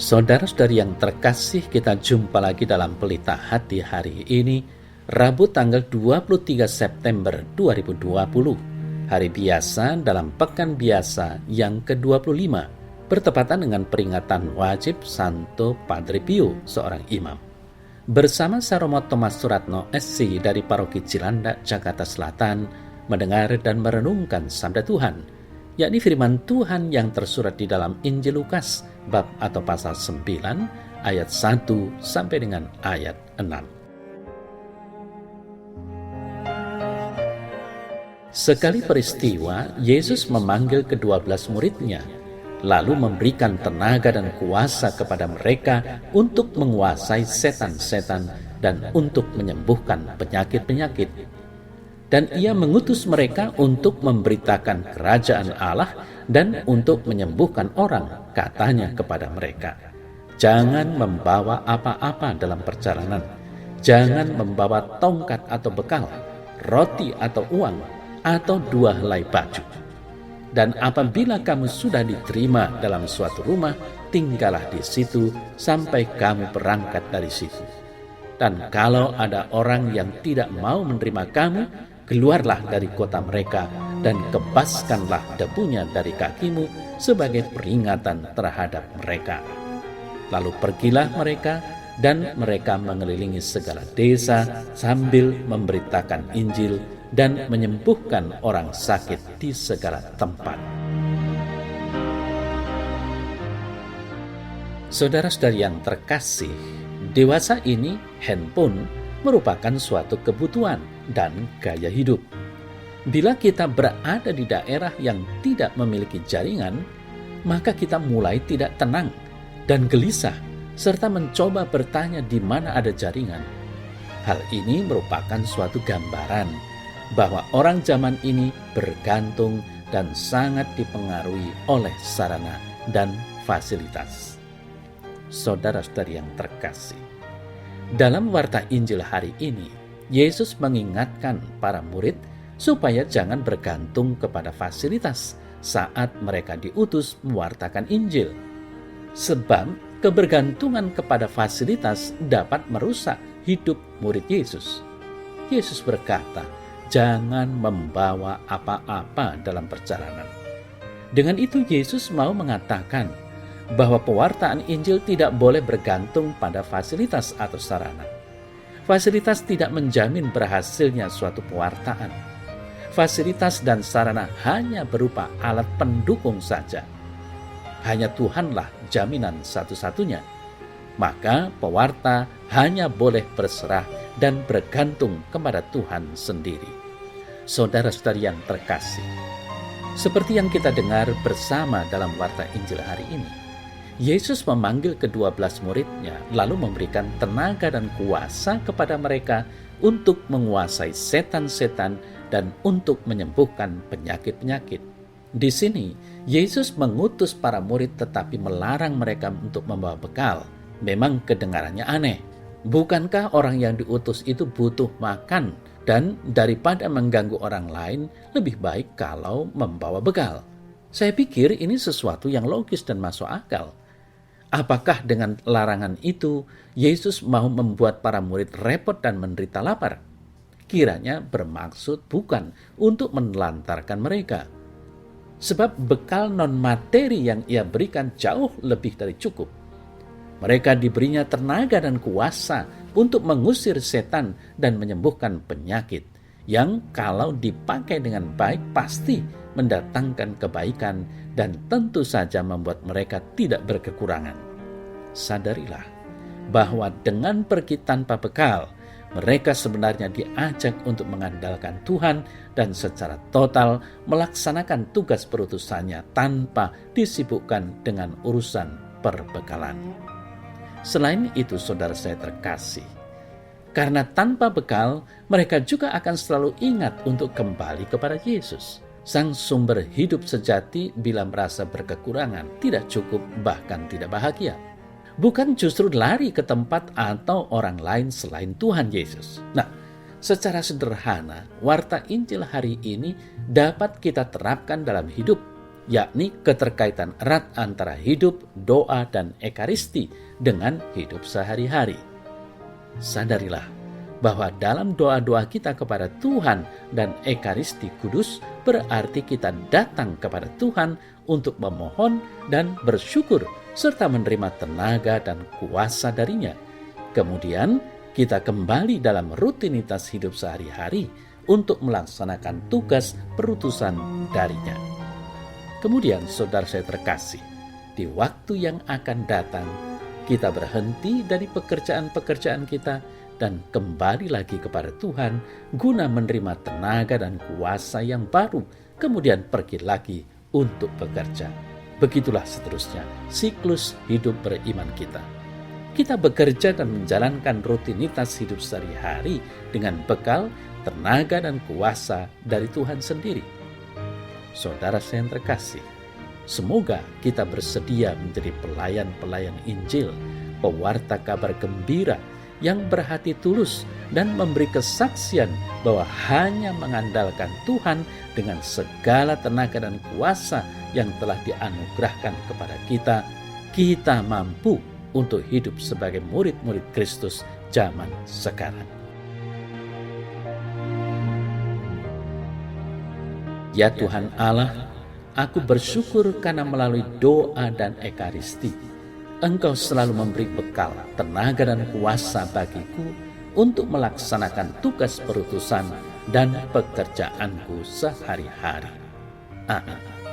Saudara-saudari yang terkasih, kita jumpa lagi dalam Pelita Hati hari ini, Rabu tanggal 23 September 2020, hari biasa dalam pekan biasa yang ke-25, bertepatan dengan peringatan wajib Santo Padre Pio, seorang imam. Bersama saya Romo Thomas Suratno SC dari Paroki Cilandak, Jakarta Selatan, mendengar dan merenungkan sabda Tuhan, yakni firman Tuhan yang tersurat di dalam Injil Lukas bab atau pasal 9 ayat 1 sampai dengan ayat 6. Sekali peristiwa, Yesus memanggil ke-12 muridnya, lalu memberikan tenaga dan kuasa kepada mereka untuk menguasai setan-setan dan untuk menyembuhkan penyakit-penyakit. Dan ia mengutus mereka untuk memberitakan kerajaan Allah dan untuk menyembuhkan orang, katanya kepada mereka, "Jangan membawa apa-apa dalam perjalanan, jangan membawa tongkat atau bekal, roti atau uang, atau 2 helai baju. Dan apabila kamu sudah diterima dalam suatu rumah, tinggallah di situ sampai kamu berangkat dari situ. Dan kalau ada orang yang tidak mau menerima kamu, keluarlah dari kota mereka dan kebaskanlah debunya dari kakimu sebagai peringatan terhadap mereka." Lalu pergilah mereka, dan mereka mengelilingi segala desa sambil memberitakan Injil dan menyembuhkan orang sakit di segala tempat. Saudara-saudari yang terkasih, dewasa ini handphone merupakan suatu kebutuhan dan gaya hidup. Bila kita berada di daerah yang tidak memiliki jaringan, maka kita mulai tidak tenang dan gelisah, serta mencoba bertanya di mana ada jaringan. Hal ini merupakan suatu gambaran bahwa orang zaman ini bergantung dan sangat dipengaruhi oleh sarana dan fasilitas. Saudara-saudari yang terkasih, dalam warta Injil hari ini, Yesus mengingatkan para murid supaya jangan bergantung kepada fasilitas saat mereka diutus mewartakan Injil. Sebab kebergantungan kepada fasilitas dapat merusak hidup murid Yesus. Yesus berkata, "Jangan membawa apa-apa dalam perjalanan." Dengan itu Yesus mau mengatakan bahwa pewartaan Injil tidak boleh bergantung pada fasilitas atau sarana. Fasilitas tidak menjamin berhasilnya suatu pewartaan. Fasilitas dan sarana hanya berupa alat pendukung saja. Hanya Tuhanlah jaminan satu-satunya. Maka pewarta hanya boleh berserah dan bergantung kepada Tuhan sendiri. Saudara-saudari yang terkasih, seperti yang kita dengar bersama dalam warta Injil hari ini, Yesus memanggil ke-12 muridnya, lalu memberikan tenaga dan kuasa kepada mereka untuk menguasai setan-setan dan untuk menyembuhkan penyakit-penyakit. Di sini, Yesus mengutus para murid tetapi melarang mereka untuk membawa bekal. Memang kedengarannya aneh. Bukankah orang yang diutus itu butuh makan, dan daripada mengganggu orang lain, lebih baik kalau membawa bekal? Saya pikir ini sesuatu yang logis dan masuk akal. Apakah dengan larangan itu, Yesus mau membuat para murid repot dan menderita lapar? Kiranya bermaksud bukan untuk menelantarkan mereka. Sebab bekal non-materi yang ia berikan jauh lebih dari cukup. Mereka diberinya tenaga dan kuasa untuk mengusir setan dan menyembuhkan penyakit, yang kalau dipakai dengan baik pasti mendatangkan kebaikan dan tentu saja membuat mereka tidak berkekurangan. Sadarilah bahwa dengan pergi tanpa bekal, mereka sebenarnya diajak untuk mengandalkan Tuhan dan secara total melaksanakan tugas perutusannya tanpa disibukkan dengan urusan perbekalan. Selain itu, saudara saya terkasih, karena tanpa bekal, mereka juga akan selalu ingat untuk kembali kepada Yesus, Sang sumber hidup sejati. Bila merasa berkekurangan, tidak cukup, bahkan tidak bahagia. Bukan justru lari ke tempat atau orang lain selain Tuhan Yesus. Nah, secara sederhana, warta Injil hari ini dapat kita terapkan dalam hidup yakni keterkaitan erat antara hidup, doa, dan ekaristi dengan hidup sehari-hari. Sadarilah bahwa dalam doa-doa kita kepada Tuhan dan ekaristi kudus berarti kita datang kepada Tuhan untuk memohon dan bersyukur serta menerima tenaga dan kuasa darinya. Kemudian kita kembali dalam rutinitas hidup sehari-hari untuk melaksanakan tugas perutusan darinya. Kemudian saudara saya terkasih, di waktu yang akan datang kita berhenti dari pekerjaan-pekerjaan kita dan kembali lagi kepada Tuhan guna menerima tenaga dan kuasa yang baru, kemudian pergi lagi untuk bekerja. Begitulah seterusnya siklus hidup beriman kita. Kita bekerja dan menjalankan rutinitas hidup sehari-hari dengan bekal, tenaga, dan kuasa dari Tuhan sendiri. Saudara saya yang terkasih, semoga kita bersedia menjadi pelayan-pelayan Injil, pewarta kabar gembira yang berhati tulus dan memberi kesaksian bahwa hanya mengandalkan Tuhan dengan segala tenaga dan kuasa yang telah dianugerahkan kepada kita mampu untuk hidup sebagai murid-murid Kristus zaman sekarang. Ya Tuhan Allah, aku bersyukur karena melalui doa dan ekaristi, Engkau selalu memberi bekal, tenaga dan kuasa bagiku untuk melaksanakan tugas perutusan dan pekerjaanku sehari-hari. Amin.